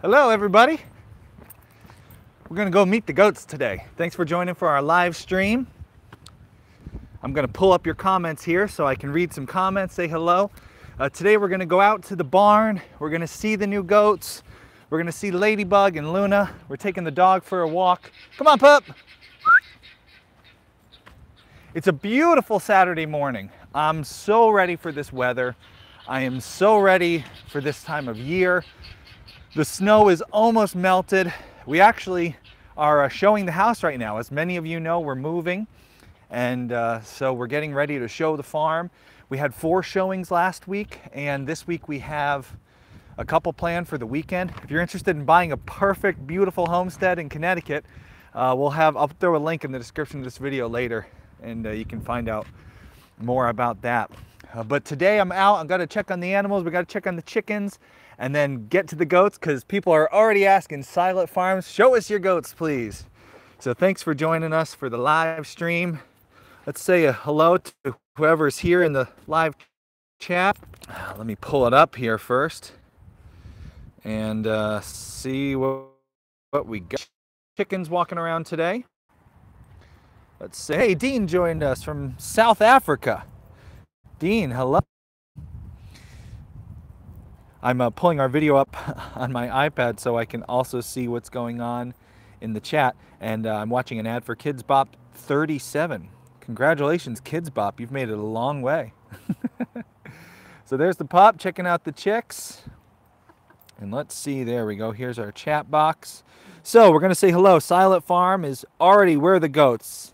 Hello everybody. We're gonna go meet the goats today. Thanks for joining for our live stream. I'm gonna pull up your comments here so I can read some comments, say hello. Today we're gonna go out to the barn. We're gonna see the new goats. We're gonna see Ladybug and Luna. We're taking the dog for a walk. Come on, pup. It's a beautiful Saturday morning. I'm so ready for this weather. I am so ready for this time of year. The snow is almost melted. We actually are showing the house right now. As many of you know, we're moving, and so we're getting ready to show the farm. We had 4 showings last week, and this week we have a couple planned for the weekend. If you're interested in buying a perfect, beautiful homestead in Connecticut, I'll throw a link in the description of this video later, and you can find out more about that. But today I'm out. I'm gonna check on the animals. We gotta check on the chickens, and then get to the goats, because people are already asking Silent Farms, show us your goats, please. So thanks for joining us for the live stream. Let's say a hello to whoever's here in the live chat. Let me pull it up here first and see what we got. Chickens walking around today. Let's say, hey, Dean joined us from South Africa. Dean, hello. I'm pulling our video up on my iPad so I can also see what's going on in the chat. And I'm watching an ad for Kids Bop 37. Congratulations, Kids Bop. You've made it a long way. So there's the pup checking out the chicks. And let's see, there we go. Here's our chat box. So we're going to say hello. Silent Farm is already, where are the goats?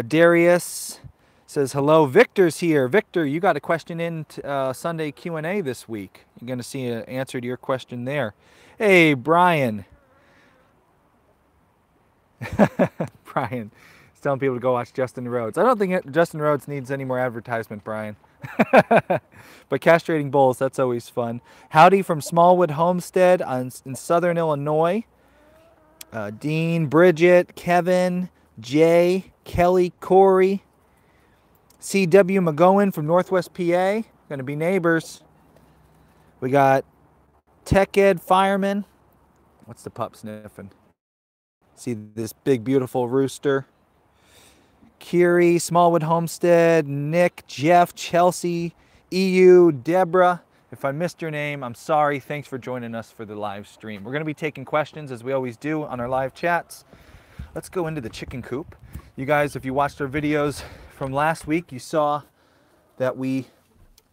Darius says hello. Victor's here. Victor, you got a question in Sunday Q&A this week. You're going to see an answer to your question there. Hey, Brian. Brian is telling people to go watch Justin Rhodes. I don't think Justin Rhodes needs any more advertisement, Brian. But castrating bulls, that's always fun. Howdy from Smallwood Homestead in Southern Illinois. Dean, Bridget, Kevin, Jay, Kelly, Corey. C.W. McGowan from Northwest PA, going to be neighbors. We got Tech Ed Fireman. What's the pup sniffing? See this big, beautiful rooster. Kiri, Smallwood Homestead, Nick, Jeff, Chelsea, EU, Deborah. If I missed your name, I'm sorry. Thanks for joining us for the live stream. We're going to be taking questions as we always do on our live chats. Let's go into the chicken coop. You guys, if you watched our videos from last week, you saw that we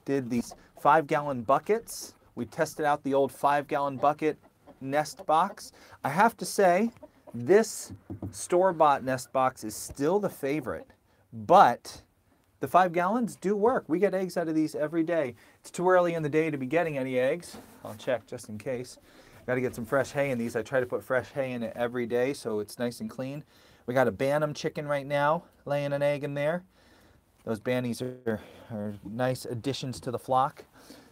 did these 5-gallon buckets. We tested out the old 5-gallon bucket nest box. I have to say, this store-bought nest box is still the favorite, but the 5 gallons do work. We get eggs out of these every day. It's too early in the day to be getting any eggs. I'll check just in case. Got to get some fresh hay in these. I try to put fresh hay in it every day so it's nice and clean. We got a Bantam chicken right now laying an egg in there. Those Bannies are nice additions to the flock.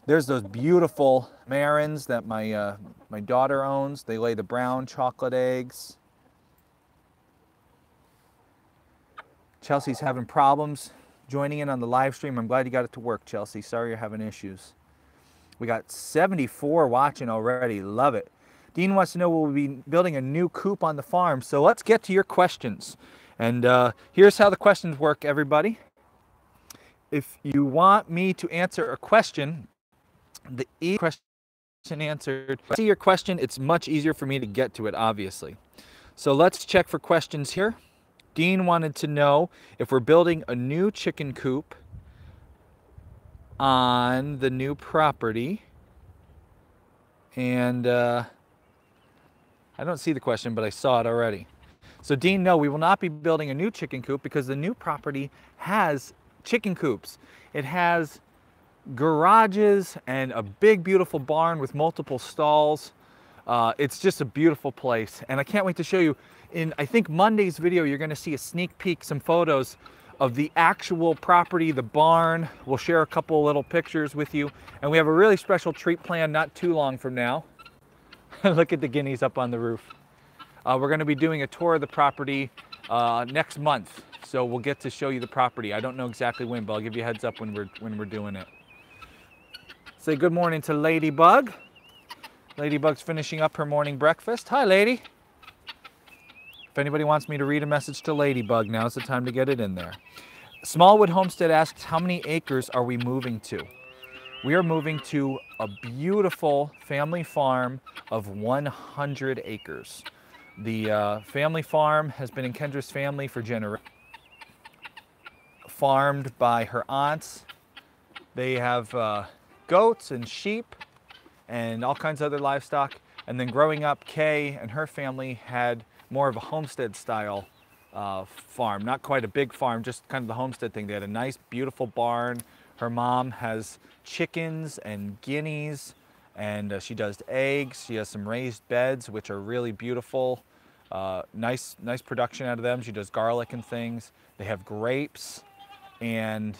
There's those beautiful Marins that my daughter owns. They lay the brown chocolate eggs. Chelsea's having problems joining in on the live stream. I'm glad you got it to work, Chelsea. Sorry you're having issues. We got 74 watching already. Love it. Dean wants to know, will we be building a new coop on the farm? So let's get to your questions. And here's how the questions work, everybody. If you want me to answer a question, the question answered. See your question, it's much easier for me to get to it, obviously. So let's check for questions here. Dean wanted to know if we're building a new chicken coop on the new property. And I don't see the question, but I saw it already. So Dean, no, we will not be building a new chicken coop because the new property has chicken coops. It has garages and a big, beautiful barn with multiple stalls. It's just a beautiful place. And I can't wait to show you. In, I think, Monday's video, you're going to see a sneak peek, some photos of the actual property, the barn. We'll share a couple little pictures with you. And we have a really special treat planned not too long from now. Look at the guineas up on the roof. We're going to be doing a tour of the property next month. So we'll get to show you the property. I don't know exactly when, but I'll give you a heads up when we're doing it. Say good morning to Ladybug. Ladybug's finishing up her morning breakfast. Hi, lady. If anybody wants me to read a message to Ladybug, now's the time to get it in there. Smallwood Homestead asks, how many acres are we moving to? We are moving to a beautiful family farm of 100 acres. The family farm has been in Kendra's family for generations. Farmed by her aunts. They have goats and sheep and all kinds of other livestock. And then growing up, Kay and her family had more of a homestead style farm. Not quite a big farm, just kind of the homestead thing. They had a nice, beautiful barn. Her mom has chickens and guineas, and she does eggs. She has some raised beds, which are really beautiful. Nice production out of them. She does garlic and things. They have grapes, and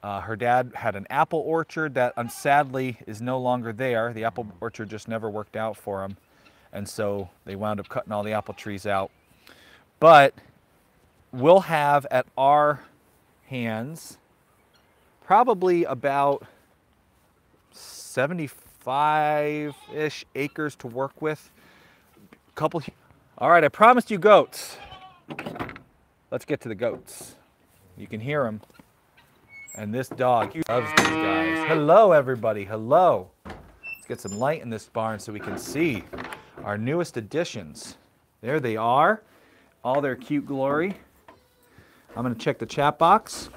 her dad had an apple orchard that sadly is no longer there. The apple orchard just never worked out for him. And so they wound up cutting all the apple trees out. But we'll have at our hands probably about 75-ish acres to work with. All right, I promised you goats. Let's get to the goats. You can hear them. And this dog loves these guys. Hello, everybody. Hello. Let's get some light in this barn so we can see our newest additions. There they are. All their cute glory. I'm going to check the chat box.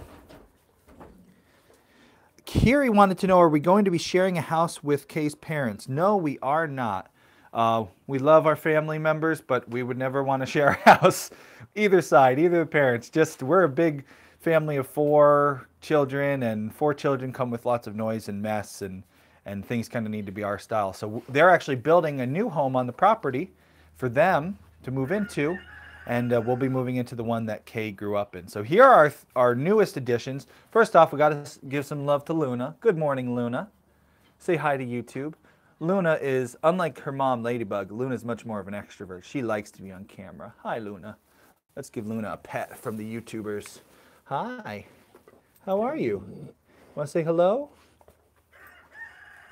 Kiri wanted to know, are we going to be sharing a house with Kay's parents? No, we are not. We love our family members, but we would never want to share a house. Either side, either parents. Just, we're a big family of 4 children, and 4 children come with lots of noise and mess, and things kind of need to be our style. So they're actually building a new home on the property for them to move into, and we'll be moving into the one that Kay grew up in. So here are our newest additions. First off, we got to give some love to Luna. Good morning, Luna. Say hi to YouTube. Luna is, unlike her mom, Ladybug, Luna's much more of an extrovert. She likes to be on camera. Hi, Luna. Let's give Luna a pet from the YouTubers. Hi. How are you? Want to say hello?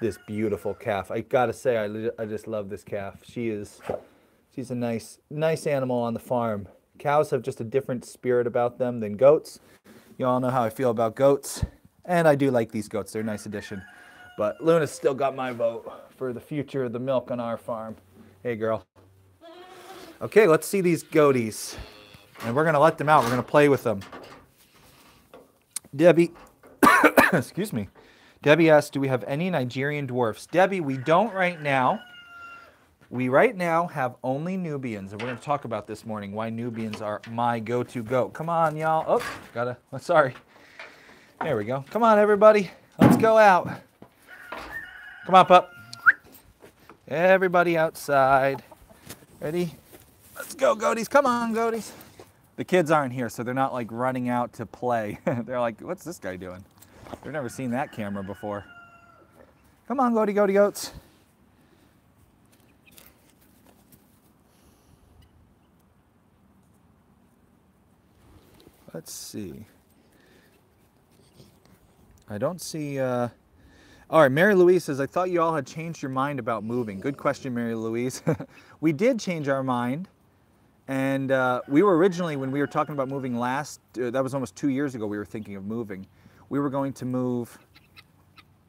This beautiful calf. I gotta say, I just love this calf. She's a nice animal on the farm. Cows have just a different spirit about them than goats. You all know how I feel about goats. And I do like these goats. They're a nice addition. But Luna's still got my vote for the future of the milk on our farm. Hey, girl. Okay, let's see these goaties. And we're gonna let them out. We're gonna play with them. Debbie, excuse me. Debbie asked, do we have any Nigerian dwarfs? Debbie, we don't right now. We right now have only Nubians, and we're going to talk about this morning why Nubians are my go-to goat. Come on, y'all. Oh, sorry. There we go. Come on, everybody. Let's go out. Come on, pup. Everybody outside. Ready? Let's go, goaties. Come on, goaties. The kids aren't here, so they're not like running out to play. They're like, what's this guy doing? They've never seen that camera before. Come on, goaty, goaty, goats. Let's see. I don't see... All right, Mary Louise says, I thought you all had changed your mind about moving. Good question, Mary Louise. We did change our mind. And we were originally, when we were talking about moving last, that was almost 2 years ago, we were thinking of moving. We were going to move,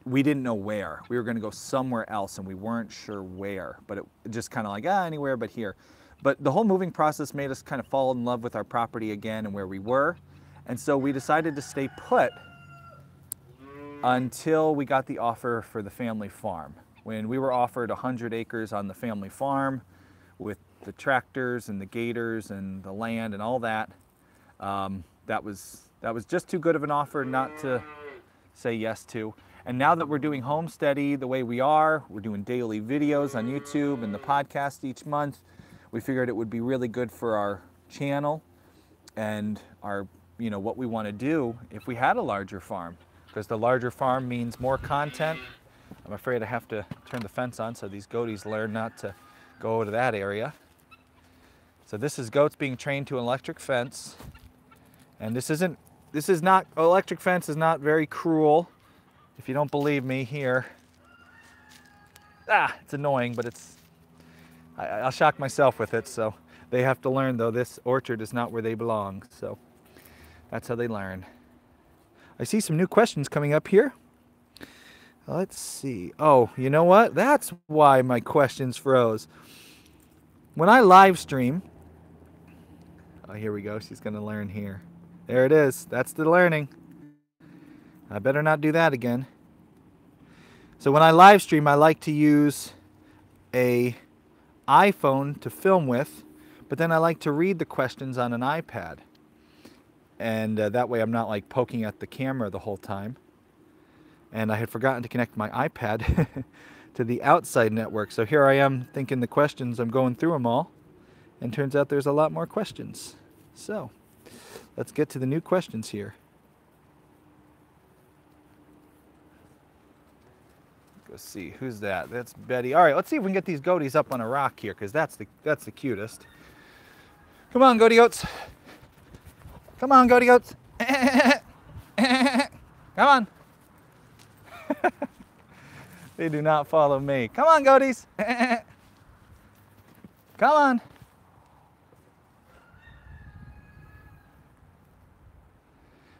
we didn't know where. We were going to go somewhere else, and we weren't sure where. But it just kind of like, anywhere but here. But the whole moving process made us kind of fall in love with our property again and where we were. And so we decided to stay put until we got the offer for the family farm. When we were offered 100 acres on the family farm with the tractors and the gators and the land and all that, that was just too good of an offer not to say yes to. And now that we're doing Homesteady the way we are, we're doing daily videos on YouTube and the podcast each month, we figured it would be really good for our channel and our, what we want to do if we had a larger farm. Because the larger farm means more content. I'm afraid I have to turn the fence on so these goaties learn not to go to that area. So this is goats being trained to an electric fence. And electric fence is not very cruel. If you don't believe me, here. It's annoying, but I'll shock myself with it. So they have to learn, though, this orchard is not where they belong. So that's how they learn. I see some new questions coming up here. Let's see. Oh, you know what? That's why my questions froze. When I live stream, oh, here we go. She's going to learn here. There it is. That's the learning. I better not do that again. So when I live stream, I like to use a iPhone to film with, but then I like to read the questions on an iPad. And that way I'm not like poking at the camera the whole time. And I had forgotten to connect my iPad to the outside network. So here I am thinking the questions, I'm going through them all. And turns out there's a lot more questions. So let's get to the new questions here. Go see, who's that? That's Betty. All right, let's see if we can get these goaties up on a rock here, because that's the cutest. Come on, goaty goats. Come on, goaty goats. Come on. They do not follow me. Come on, goaties. Come on.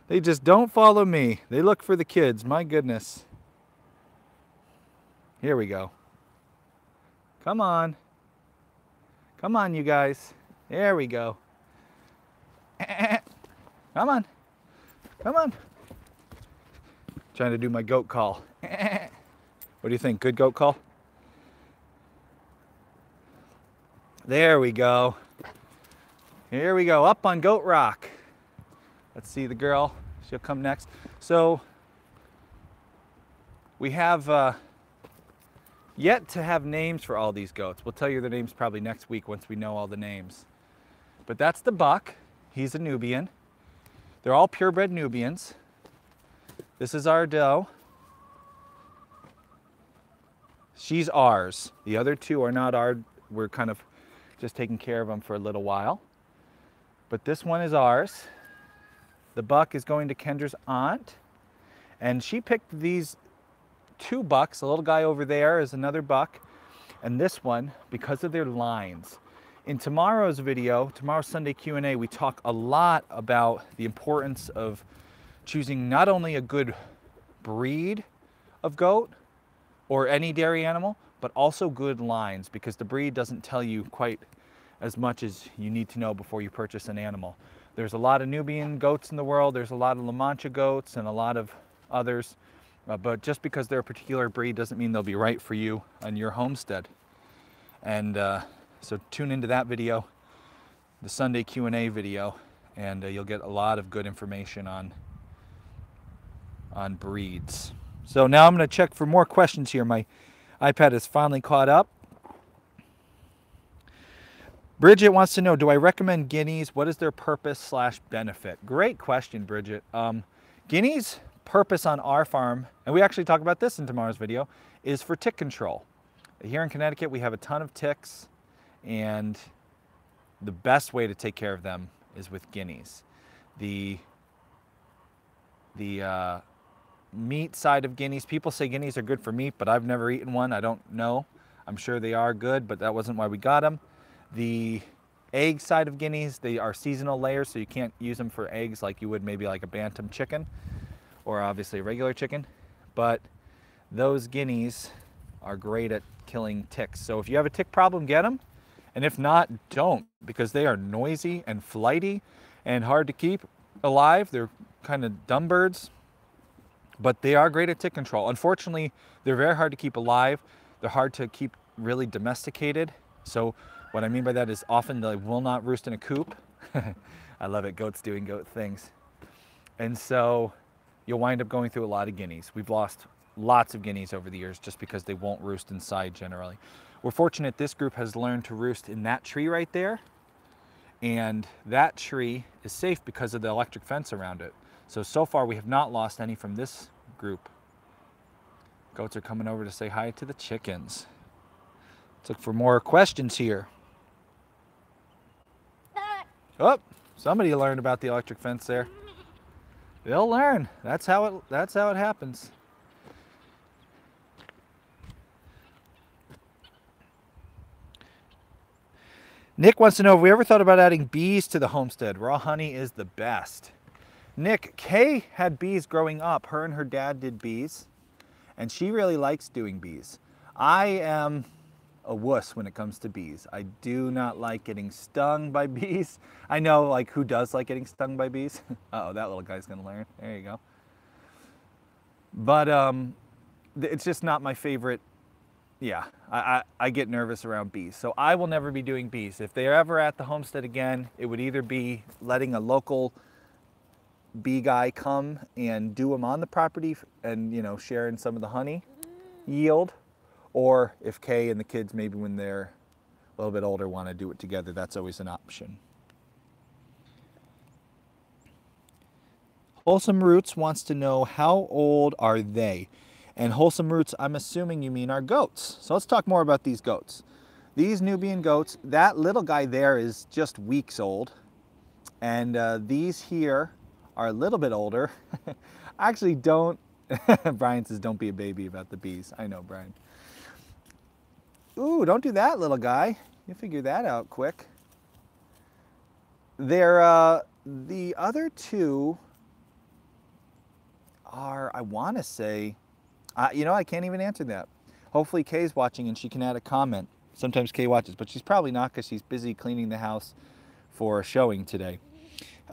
They just don't follow me. They look for the kids. My goodness. Here we go. Come on. Come on, you guys. There we go. Come on. Come on. Trying to do my goat call. What do you think? Good goat call? There we go. Here we go. Up on Goat Rock. Let's see the girl. She'll come next. So we have yet to have names for all these goats. We'll tell you their names probably next week once we know all the names. But that's the buck. He's a Nubian. They're all purebred Nubians. This is our doe. She's ours. The other two are not our. We're kind of just taking care of them for a little while. But this one is ours. The buck is going to Kendra's aunt. And she picked these two bucks. The little guy over there is another buck. And this one, because of their lines. In tomorrow's video, tomorrow's Sunday Q&A, we talk a lot about the importance of choosing not only a good breed of goat or any dairy animal, but also good lines, because the breed doesn't tell you quite as much as you need to know before you purchase an animal. There's a lot of Nubian goats in the world, there's a lot of La Mancha goats and a lot of others, but just because they're a particular breed doesn't mean they'll be right for you on your homestead. And so tune into that video, the Sunday Q&A video, and you'll get a lot of good information on breeds. So now I'm going to check for more questions here. My iPad is finally caught up. Bridget wants to know, do I recommend guineas? What is their purpose / benefit? Great question, Bridget. Guineas' purpose on our farm, and we actually talk about this in tomorrow's video, is for tick control. Here in Connecticut, we have a ton of ticks, and the best way to take care of them is with guineas. The meat side of guineas, people say guineas are good for meat, but I've never eaten one. I don't know. I'm sure they are good, but that wasn't why we got them. The egg side of guineas, they are seasonal layers, so you can't use them for eggs like you would maybe like a bantam chicken or obviously a regular chicken. But those guineas are great at killing ticks. So if you have a tick problem, get them. And if not, don't, because they are noisy and flighty and hard to keep alive. They're kind of dumb birds, but they are great at tick control. Unfortunately, they're very hard to keep alive. They're hard to keep really domesticated. So what I mean by that is often they will not roost in a coop. I love it, goats doing goat things. And so you'll wind up going through a lot of guineas. We've lost lots of guineas over the years just because they won't roost inside generally. We're fortunate this group has learned to roost in that tree right there. And that tree is safe because of the electric fence around it. So far we have not lost any from this group. Goats are coming over to say hi to the chickens. Let's look for more questions here. Oh, somebody learned about the electric fence there. They'll learn. That's how it happens. Nick wants to know if we ever thought about adding bees to the homestead. Raw honey is the best. Nick, Kay had bees growing up. Her and her dad did bees, and she really likes doing bees. I am a wuss when it comes to bees. I do not like getting stung by bees. I know, like, who does like getting stung by bees? Uh-oh, that little guy's gonna learn. There you go. But it's just not my favorite. Yeah, I get nervous around bees. So I will never be doing bees. If they're ever at the homestead again, it would either be letting a local bee guy come and do them on the property and, you know, sharing some of the honey yield, or if Kay and the kids, maybe when they're a little bit older, want to do it together, that's always an option. Wholesome Roots wants to know, how old are they? And Wholesome Roots, I'm assuming you mean our goats. So let's talk more about these goats. These Nubian goats, that little guy there is just weeks old. And these here are a little bit older. Actually, don't, Brian says don't be a baby about the bees. I know, Brian. Ooh, don't do that, little guy. You figure that out quick. They're, the other two are, I want to say, you know, I can't even answer that. Hopefully Kay's watching and she can add a comment. Sometimes Kay watches, but she's probably not because she's busy cleaning the house for a showing today.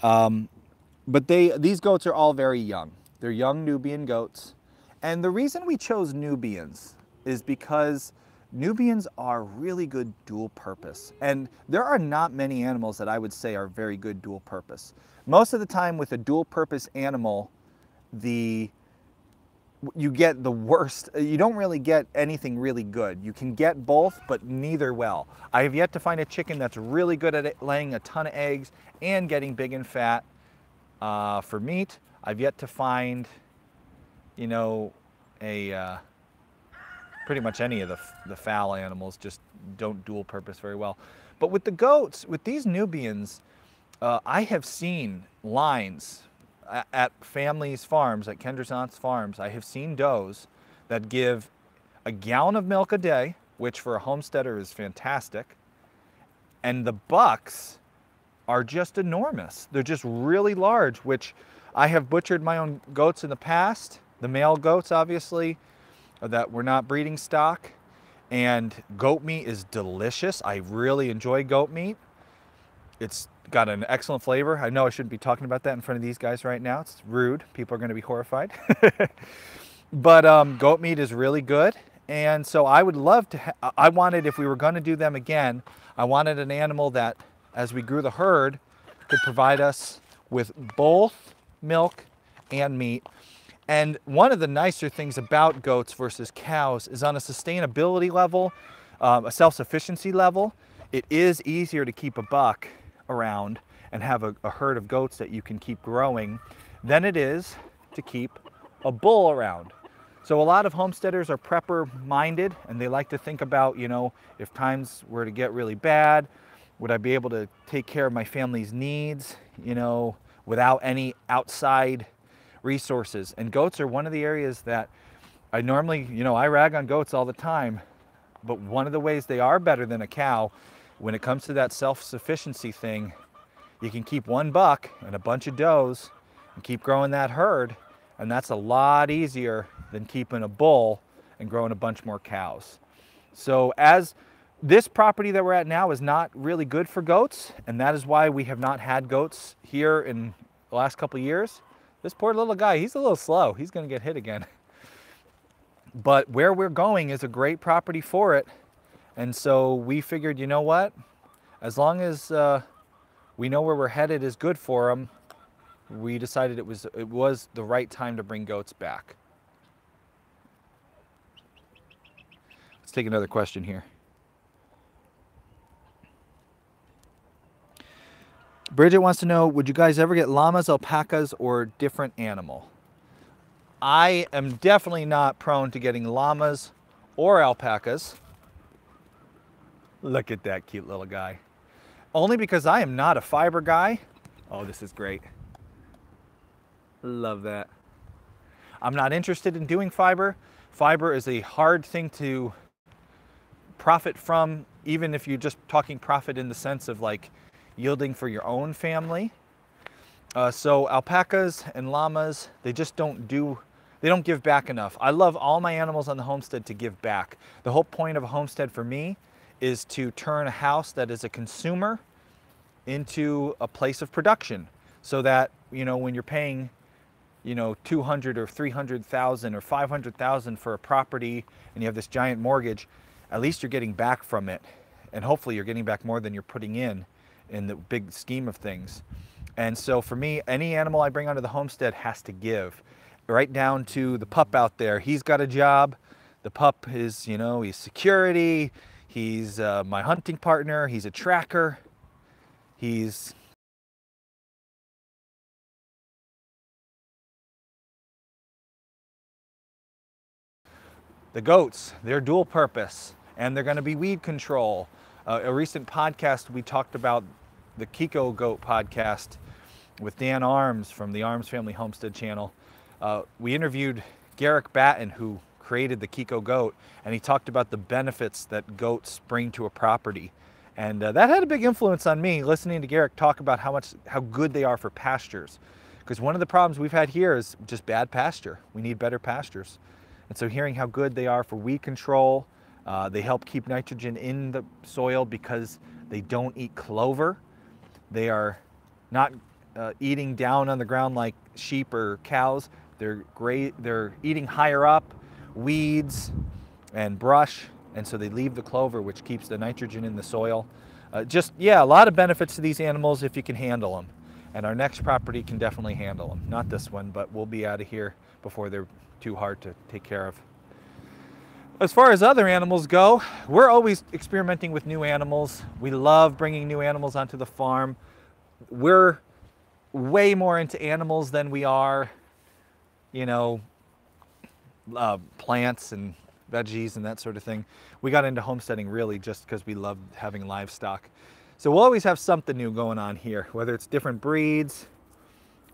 But these goats are all very young. They're young Nubian goats. And the reason we chose Nubians is because Nubians are really good dual purpose. And there are not many animals that I would say are very good dual purpose. Most of the time with a dual purpose animal, you get the worst. You don't really get anything really good. You can get both, but neither well. I have yet to find a chicken that's really good at laying a ton of eggs and getting big and fat for meat. I've yet to find, you know, pretty much any of the fowl animals just don't dual purpose very well. But with the goats, with these Nubians, I have seen lines at families' farms, at Kendra's aunt's farms. I have seen does that give a gallon of milk a day, which for a homesteader is fantastic. And the bucks are just enormous. They're just really large, which I have butchered my own goats in the past. The male goats, obviously, that were not breeding stock. And goat meat is delicious. I really enjoy goat meat. It's got an excellent flavor. I know I shouldn't be talking about that in front of these guys right now. It's rude. People are going to be horrified. But goat meat is really good. And so I would love to, I wanted, if we were going to do them again, I wanted an animal that, as we grew the herd, could provide us with both milk and meat. And one of the nicer things about goats versus cows is on a sustainability level, a self-sufficiency level, it is easier to keep a buck around and have a herd of goats that you can keep growing than it is to keep a bull around. So a lot of homesteaders are prepper minded and they like to think about, you know, if times were to get really bad, would I be able to take care of my family's needs, you know, without any outside resources? And goats are one of the areas that I normally, you know, I rag on goats all the time, but one of the ways they are better than a cow when it comes to that self-sufficiency thing, you can keep one buck and a bunch of does and keep growing that herd, and that's a lot easier than keeping a bull and growing a bunch more cows. So as this property that we're at now is not really good for goats, and that is why we have not had goats here in the last couple of years. This poor little guy, he's a little slow. He's gonna get hit again. But where we're going is a great property for it. And so we figured, you know what? As long as we know where we're headed is good for them, we decided it was the right time to bring goats back. Let's take another question here. Bridget wants to know, would you guys ever get llamas, alpacas, or different animal? I am definitely not prone to getting llamas or alpacas. Look at that cute little guy. Only because I am not a fiber guy. Oh, this is great. Love that. I'm not interested in doing fiber. Fiber is a hard thing to profit from even if you're just talking profit in the sense of like yielding for your own family. So alpacas and llamas, they just don't give back enough. I love all my animals on the homestead to give back. The whole point of a homestead for me is to turn a house that is a consumer into a place of production, so that, you know, when you're paying, you know, 200 or 300,000 or 500,000 for a property and you have this giant mortgage, at least you're getting back from it. And hopefully you're getting back more than you're putting in the big scheme of things. And so for me, any animal I bring onto the homestead has to give, right down to the pup out there. He's got a job. The pup is, you know, he's security. He's my hunting partner. He's a tracker. He's the goats. They're dual purpose, and they're going to be weed control. A recent podcast, we talked about the Kiko Goat podcast with Dan Arms from the Arms Family Homestead channel. We interviewed Garrick Batten, who created the Kiko Goat, and he talked about the benefits that goats bring to a property. And that had a big influence on me, listening to Garrick talk about how good they are for pastures. Because one of the problems we've had here is just bad pasture. We need better pastures. And so hearing how good they are for weed control, they help keep nitrogen in the soil because they don't eat clover. They are not eating down on the ground like sheep or cows. They're eating higher up, weeds and brush, and so they leave the clover, which keeps the nitrogen in the soil. Yeah, a lot of benefits to these animals if you can handle them. And our next property can definitely handle them. Not this one, but we'll be out of here before they're too hard to take care of. As far as other animals go, we're always experimenting with new animals. We love bringing new animals onto the farm. We're way more into animals than we are, you know, plants and veggies and that sort of thing. We got into homesteading really just because we love having livestock. So we'll always have something new going on here, whether it's different breeds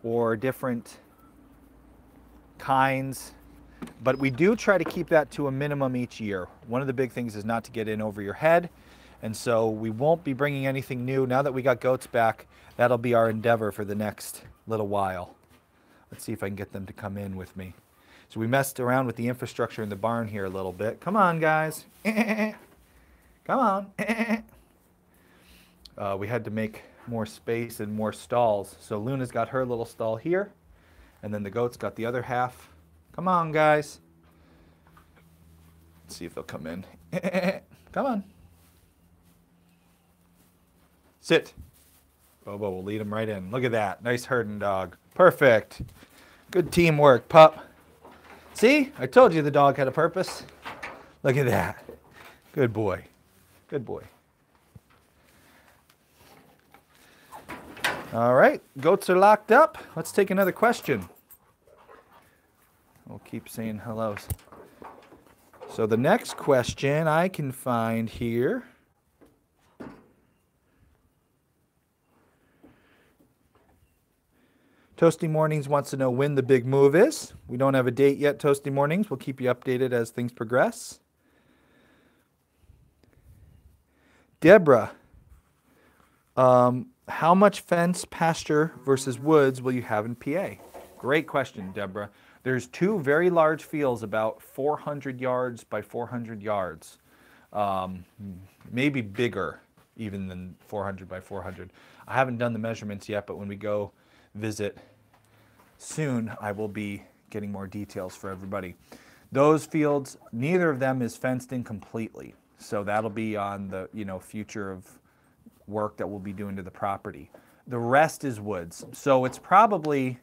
or different kinds. But we do try to keep that to a minimum each year. One of the big things is not to get in over your head. And so we won't be bringing anything new. Now that we got goats back, that'll be our endeavor for the next little while. Let's see if I can get them to come in with me. So we messed around with the infrastructure in the barn here a little bit. Come on, guys. Come on. We had to make more space and more stalls. So Luna's got her little stall here, and then the goats got the other half. Come on, guys. Let's see if they'll come in. Come on. Sit. Bobo, we'll lead them right in. Look at that. Nice herding dog. Perfect. Good teamwork, pup. See? I told you the dog had a purpose. Look at that. Good boy. Good boy. All right. Goats are locked up. Let's take another question. We'll keep saying hellos. So the next question I can find here. Toasty Mornings wants to know when the big move is. We don't have a date yet, Toasty Mornings. We'll keep you updated as things progress. Deborah, how much fence, pasture versus woods will you have in PA? Great question, Deborah. There's two very large fields, about 400 yards by 400 yards. Maybe bigger even than 400 by 400. I haven't done the measurements yet, but when we go visit soon, I will be getting more details for everybody. Those fields, neither of them is fenced in completely. So that'll be on the, future of work that we'll be doing to the property. The rest is woods. So it's probably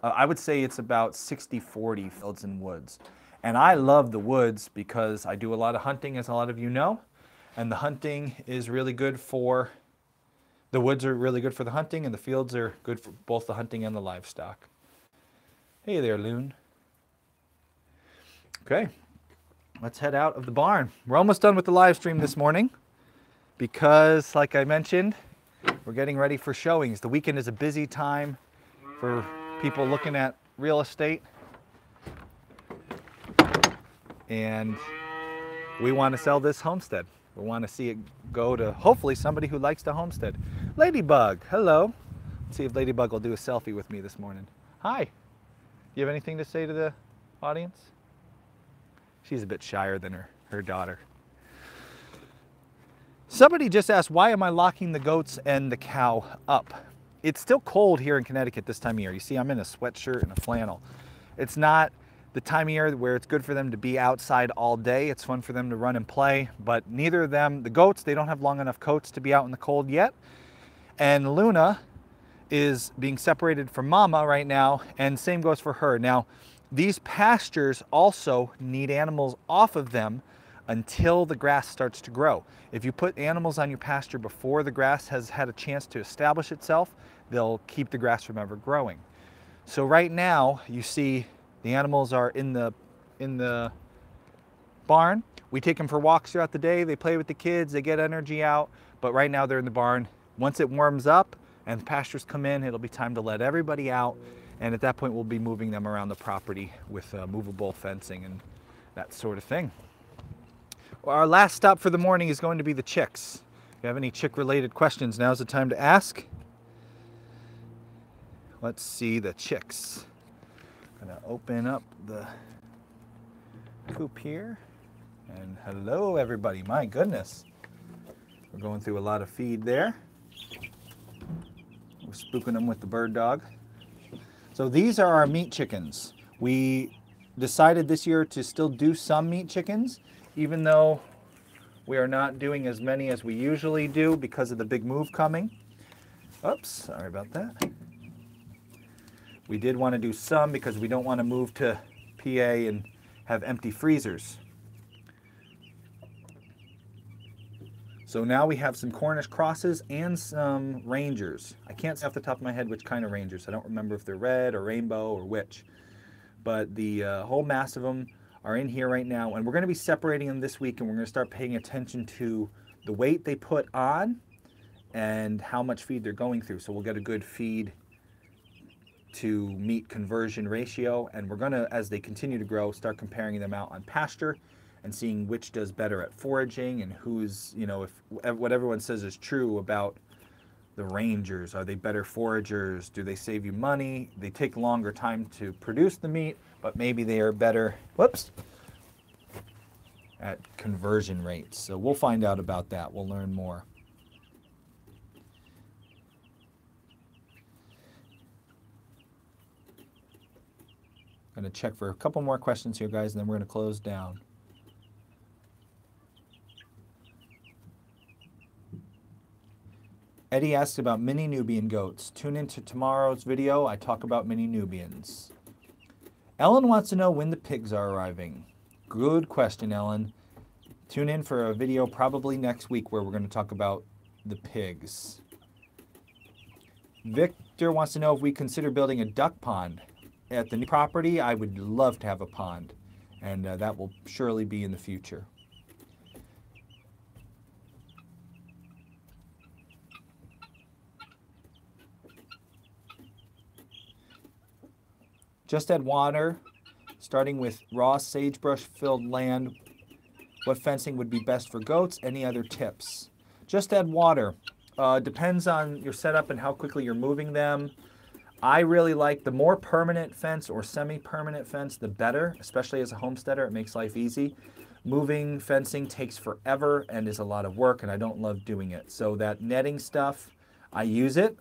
I would say it's about 60-40 fields and woods. And I love the woods because I do a lot of hunting, as a lot of you know. And the hunting is really good for, the woods are really good for the hunting, and the fields are good for both the hunting and the livestock. Hey there, Loon. Okay, let's head out of the barn. We're almost done with the live stream this morning because, like I mentioned, we're getting ready for showings. The weekend is a busy time for people looking at real estate. and we want to sell this homestead. We want to see it go to hopefully somebody who likes to homestead. Ladybug, hello. Let's see if Ladybug will do a selfie with me this morning. Hi. You have anything to say to the audience? She's a bit shyer than her daughter. Somebody just asked, why am I locking the goats and the cow up? It's still cold here in Connecticut this time of year. You see, I'm in a sweatshirt and a flannel. It's not the time of year where it's good for them to be outside all day. It's fun for them to run and play, but neither of them, the goats, they don't have long enough coats to be out in the cold yet. And Luna is being separated from Mama right now, and same goes for her. Now, these pastures also need animals off of them until the grass starts to grow. If you put animals on your pasture before the grass has had a chance to establish itself, they'll keep the grass from ever growing. So right now, you see the animals are in the barn. We take them for walks throughout the day. They play with the kids, they get energy out, but right now they're in the barn. Once it warms up and the pastures come in, it'll be time to let everybody out. And at that point, we'll be moving them around the property with movable fencing and that sort of thing. Our last stop for the morning is going to be the chicks. If you have any chick-related questions, now's the time to ask. Let's see the chicks. I'm gonna open up the coop here. And hello, everybody. My goodness. We're going through a lot of feed there. We're spooking them with the bird dog. So these are our meat chickens. We decided this year to still do some meat chickens, even though we are not doing as many as we usually do because of the big move coming. Oops, sorry about that. We did want to do some because we don't want to move to PA and have empty freezers. So now we have some Cornish crosses and some Rangers. I can't say off the top of my head which kind of Rangers. I don't remember if they're red or rainbow or which. But the whole mass of them are in here right now. And we're going to be separating them this week, and we're going to start paying attention to the weight they put on and how much feed they're going through. So we'll get a good feed to meat conversion ratio. And we're going to, as they continue to grow, start comparing them out on pasture and seeing which does better at foraging and who's, you know, if what everyone says is true about the Rangers. Are they better foragers? Do they save you money? They take longer time to produce the meat, but maybe they are better, whoops, at conversion rates. So we'll find out about that. We'll learn more. I'm going to check for a couple more questions here, guys, and then we're going to close down. Eddie asks about mini Nubian goats. Tune into tomorrow's video. I talk about mini Nubians. Ellen wants to know when the pigs are arriving. Good question, Ellen. Tune in for a video probably next week where we're going to talk about the pigs. Victor wants to know if we consider building a duck pond. At the new property, I would love to have a pond, and that will surely be in the future. Just add water, starting with raw sagebrush-filled land. What fencing would be best for goats? Any other tips? Just add water. Depends on your setup and how quickly you're moving them. I really like the more permanent fence or semi-permanent fence, the better, especially as a homesteader. It makes life easy. Moving fencing takes forever and is a lot of work, and I don't love doing it. So that netting stuff, I use it,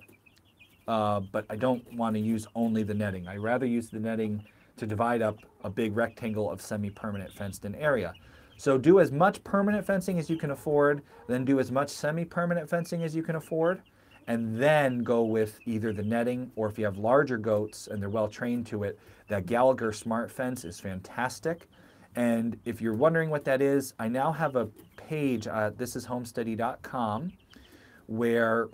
but I don't want to use only the netting. I rather use the netting to divide up a big rectangle of semi-permanent fenced-in area. So do as much permanent fencing as you can afford, then do as much semi-permanent fencing as you can afford, and then go with either the netting, or if you have larger goats and they're well trained to it, that Gallagher Smart Fence is fantastic. And if you're wondering what that is, I now have a page, thisishomesteady.com, where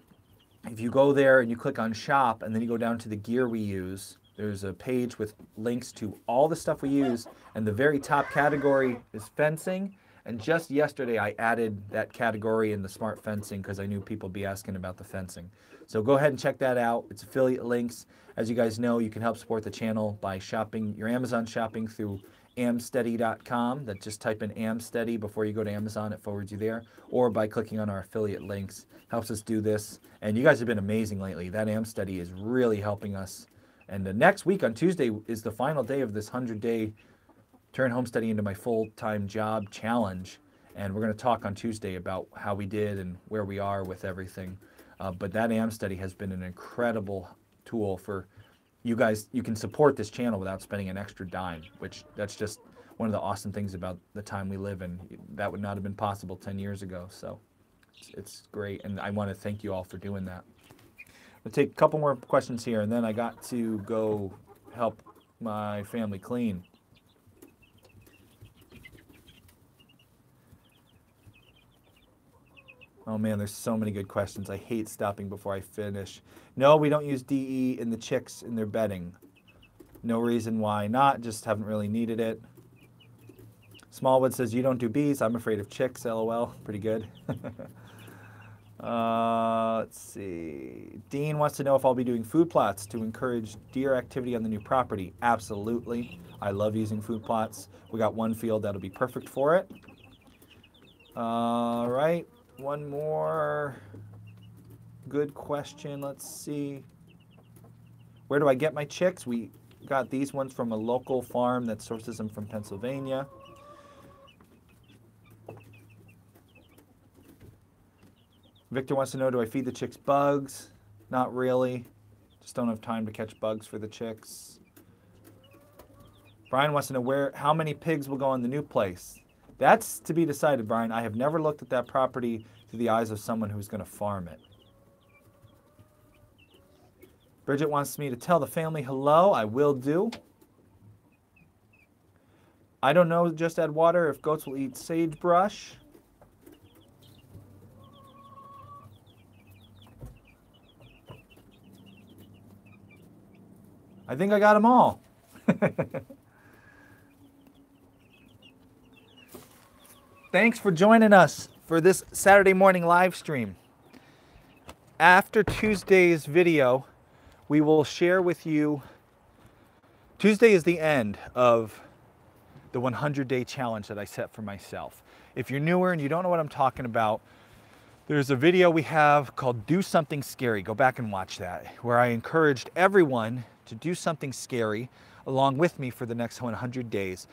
if you go there and you click on shop and then you go down to the gear we use, there's a page with links to all the stuff we use, and the very top category is fencing. And just yesterday, I added that category in the smart fencing because I knew people would be asking about the fencing. So go ahead and check that out. It's affiliate links. As you guys know, you can help support the channel by shopping your Amazon shopping through amsteady.com. That just type in Amsteady before you go to Amazon. It forwards you there. Or by clicking on our affiliate links. Helps us do this. And you guys have been amazing lately. That Amsteady is really helping us. And the next week on Tuesday is the final day of this 100-day Turn Homesteading into my full-time job challenge. And we're going to talk on Tuesday about how we did and where we are with everything. But that Homesteady has been an incredible tool for you guys. You can support this channel without spending an extra dime, which that's just one of the awesome things about the time we live in. That would not have been possible 10 years ago. So it's great. And I want to thank you all for doing that. I'll take a couple more questions here, and then I got to go help my family clean. Oh man, there's so many good questions. I hate stopping before I finish. No, we don't use DE in the chicks in their bedding. No reason why not, just haven't really needed it. Smallwood says, you don't do bees. I'm afraid of chicks, LOL. Pretty good. Let's see. Dean wants to know if I'll be doing food plots to encourage deer activity on the new property. Absolutely. I love using food plots. We got one field that'll be perfect for it. All right. One more good question. Let's see. Where do I get my chicks? We got these ones from a local farm that sources them from Pennsylvania. Victor wants to know, do I feed the chicks bugs? Not really. Just don't have time to catch bugs for the chicks. Brian wants to know how many pigs will go in the new place. That's to be decided, Brian. I have never looked at that property through the eyes of someone who's going to farm it. Bridget wants me to tell the family hello. I will do. I don't know, just add water if goats will eat sagebrush. I think I got them all. Thanks for joining us for this Saturday morning live stream. After Tuesday's video, we will share with you. Tuesday is the end of the 100-day challenge that I set for myself. If you're newer and you don't know what I'm talking about, there's a video we have called Do Something Scary. Go back and watch that, where I encouraged everyone to do something scary along with me for the next 100 days.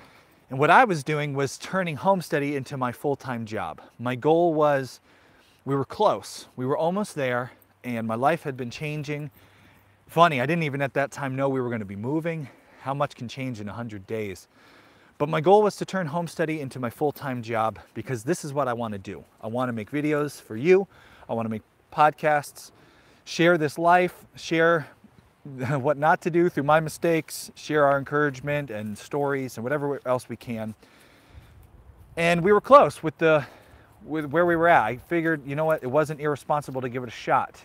And what I was doing was turning Homesteady into my full-time job. My goal was, we were close. We were almost there, and my life had been changing. Funny, I didn't even at that time know we were going to be moving. How much can change in 100 days? But my goal was to turn Homesteady into my full-time job, because this is what I want to do. I want to make videos for you. I want to make podcasts, share this life, share what not to do through my mistakes, share our encouragement and stories and whatever else we can. And we were close with where we were at. I figured, you know what, it wasn't irresponsible to give it a shot.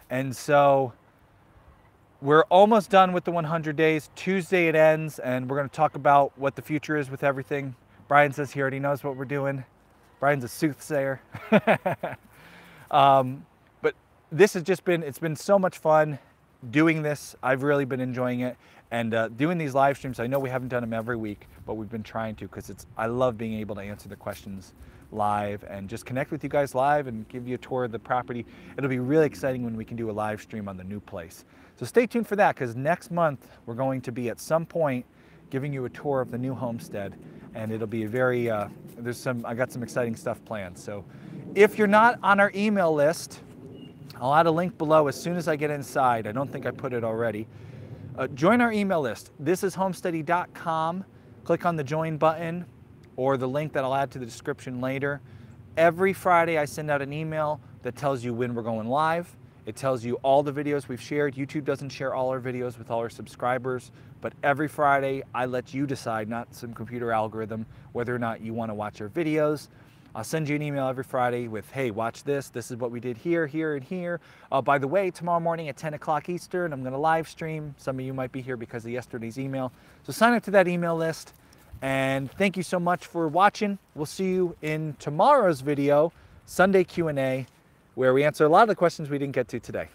And so we're almost done with the 100 days. Tuesday it ends, and we're going to talk about what the future is with everything. Brian says he already knows what we're doing. Brian's a soothsayer. But this has just been, it's been so much fun doing this. I've really been enjoying it, and doing these live streams. I know we haven't done them every week, but we've been trying to, because I love being able to answer the questions live and just connect with you guys live and give you a tour of the property. It'll be really exciting when we can do a live stream on the new place. So stay tuned for that, because next month we're going to be at some point giving you a tour of the new homestead, and it'll be a very, I got some exciting stuff planned. So if you're not on our email list, I'll add a link below as soon as I get inside. I don't think I put it already. Join our email list. This is homesteady.com. Click on the join button or the link that I'll add to the description later. Every Friday I send out an email that tells you when we're going live. It tells you all the videos we've shared. YouTube doesn't share all our videos with all our subscribers, but every Friday I let you decide, not some computer algorithm, whether or not you want to watch our videos. I'll send you an email every Friday with, hey, watch this. This is what we did here, here, and here. By the way, tomorrow morning at 10 o'clock Eastern, I'm going to live stream. Some of you might be here because of yesterday's email. So sign up to that email list. And thank you so much for watching. We'll see you in tomorrow's video, Sunday Q&A, where we answer a lot of the questions we didn't get to today.